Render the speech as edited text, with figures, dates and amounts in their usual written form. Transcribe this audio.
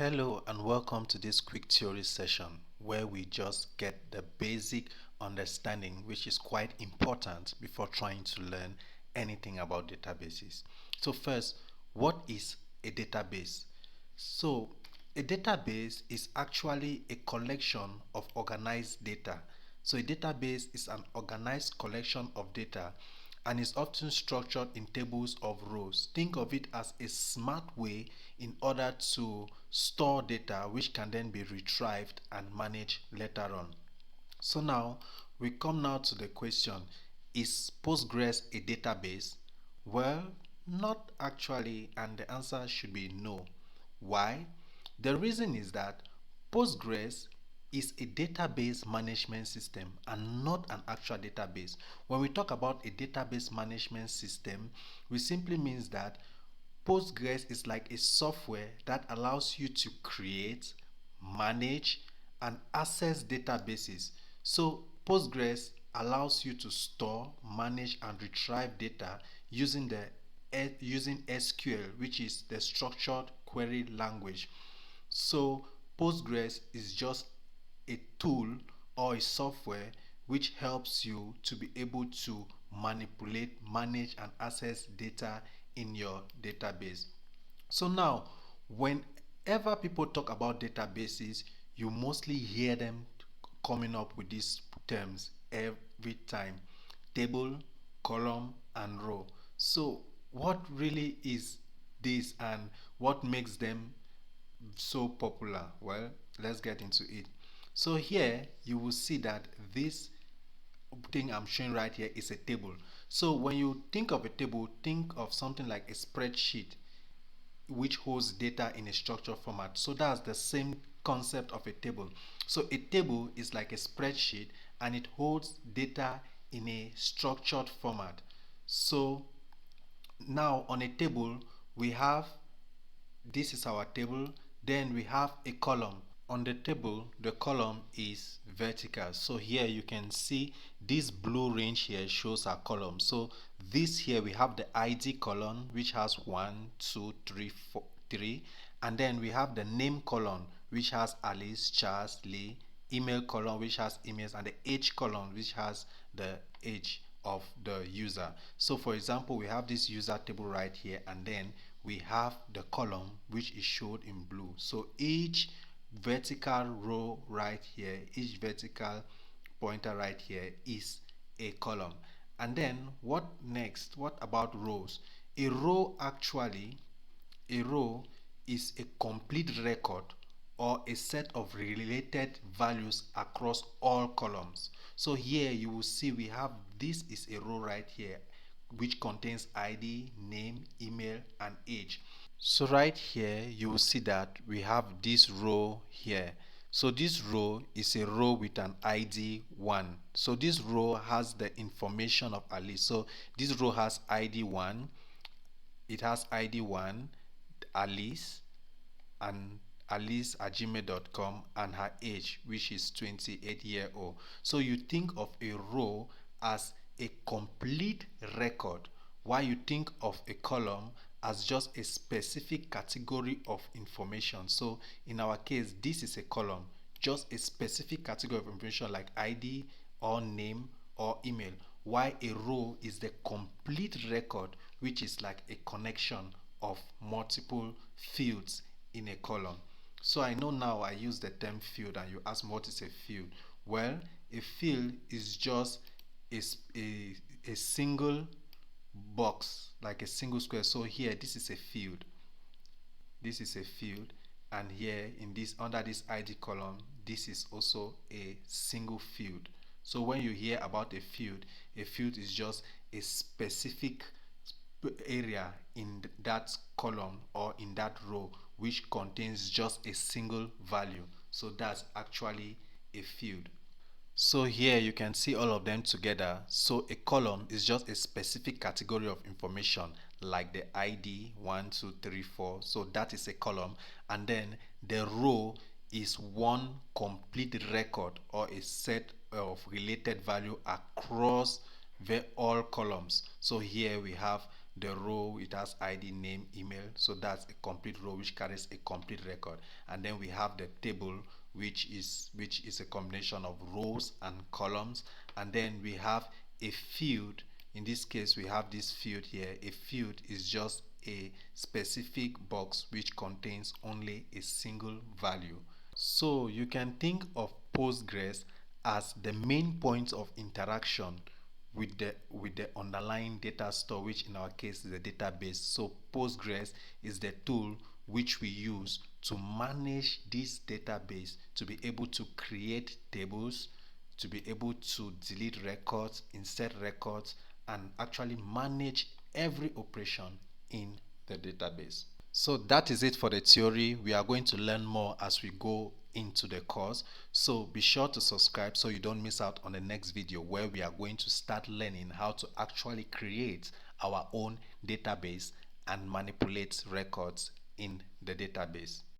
Hello and welcome to this quick theory session where we just get the basic understanding, which is quite important before trying to learn anything about databases. So first, what is a database? So a database is actually a collection of organized data. So a database is an organized collection of data and is often structured in tables of rows. Think of it as a smart way in order to store data which can then be retrieved and managed later on. So now we come now to the question, is Postgres a database? Well, not actually, and the answer should be no. Why? The reason is that Postgres is a database management system and not an actual database. When we talk about a database management system, we simply means that Postgres is like a software that allows you to create, manage, and access databases. So Postgres allows you to store, manage, and retrieve data using SQL, which is the structured query language. So Postgres is just a tool or a software which helps you to be able to manipulate, manage, and access data in your database. So now, whenever people talk about databases, you mostly hear them coming up with these terms every time: table, column, and row. So what really is this and what makes them so popular? Well, let's get into it. So here you will see that this thing I'm showing right here is a table. So when you think of a table, think of something like a spreadsheet which holds data in a structured format. So that's the same concept of a table. So a table is like a spreadsheet and it holds data in a structured format. So now on a table we have, this is our table, then we have a column. On the table, the column is vertical. So here you can see this blue range here shows our column. So this here we have the ID column which has 1, 2, 3, 4, 3, and then we have the name column which has Alice, Charles, Lee, email column which has emails, and the age column which has the age of the user. So for example, we have this user table right here, and then we have the column which is showed in blue. So each vertical row right here, each vertical pointer right here is a column. And then what next? What about rows? A row actually, a row is a complete record or a set of related values across all columns. So here you will see we have, this is a row right here which contains ID, name, email, and age. So right here you will see that we have this row here. So this row is a row with an ID 1. So this row has the information of Alice. So this row has ID 1, it has ID 1, Alice, and Alice at gmail.com, and her age, which is 28-year-old. So you think of a row as a complete record, while you think of a column as just a specific category of information. So in our case, this is a column, just a specific category of information like ID or name or email, while a row is the complete record, which is like a connection of multiple fields in a column. So I know now I use the term field and you ask me what is a field. Well, a field is just a single box, like a single square. So here this is a field, this is a field, and here in this, under this ID column, this is also a single field. So when you hear about a field is just a specific area in that column or in that row which contains just a single value. So that's actually a field. So here you can see all of them together. So a column is just a specific category of information like the ID 1, 2, 3, 4. So that is a column. And then the row is one complete record or a set of related value across all columns. So here we have the row, it has ID, name, email. So that's a complete row which carries a complete record. And then we have the table, which is a combination of rows and columns. And then we have a field. In this case, we have this field here. A field is just a specific box which contains only a single value. So you can think of Postgres as the main point of interaction with the underlying data store, which in our case is a database. So Postgres is the tool which we use to manage this database, to be able to create tables, to be able to delete records, insert records, and actually manage every operation in the database. So that is it for the theory. We are going to learn more as we go into the course. So be sure to subscribe so you don't miss out on the next video, where we are going to start learning how to actually create our own database and manipulate records in the database.